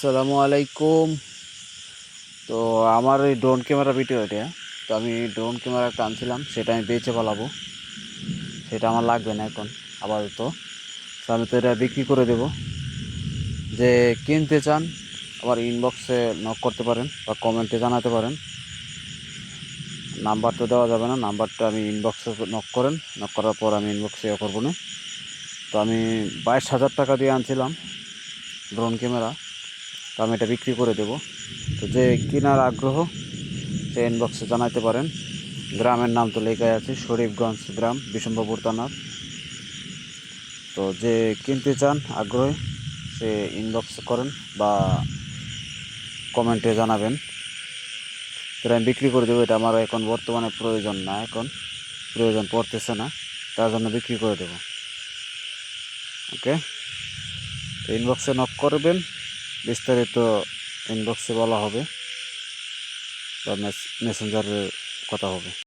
আসসালামু আলাইকুম। তো আমার এই ড্রোন ক্যামেরা ভিডিও এটা। তো আমি ড্রোন ক্যামেরা একটা আনছিলাম, সেটা আমি বেচে পালাবো। সেটা আমার লাগবে না এখন আপাতত। তো আমি তো এটা বিক্রি করে দেব। যে কিনতে চান আবার ইনবক্সে নক করতে পারেন বা কমেন্টে জানাতে পারেন। নাম্বার তো দেওয়া যাবে না, নাম্বারটা আমি ইনবক্সে নক করেন, নক করার পর আমি ইনবক্সে করবো না। তো আমি 22,000 টাকা দিয়ে আনছিলাম ড্রোন ক্যামেরা। তো আমি এটা বিক্রি করে দেব। তো যে কেনার আগ্রহ সে ইনবক্সে জানাতে পারেন। গ্রামের নাম তো লেখাই আছে, শরীফগঞ্জ গ্রাম, বিশম্বপুর থানার। তো যে কিনতে চান আগ্রহী সে ইনবক্স করেন বা কমেন্টে জানাবেন। তো আমি বিক্রি করে দেবো। এটা আমার এখন বর্তমানে প্রয়োজন না, এখন প্রয়োজন পড়তেছে না, তার জন্য বিক্রি করে দেবো। ওকে, তো ইনবক্সে নক করবেন, বিস্তারিত ইনবক্সে বলা হবে বা মেসেঞ্জারে কথা হবে।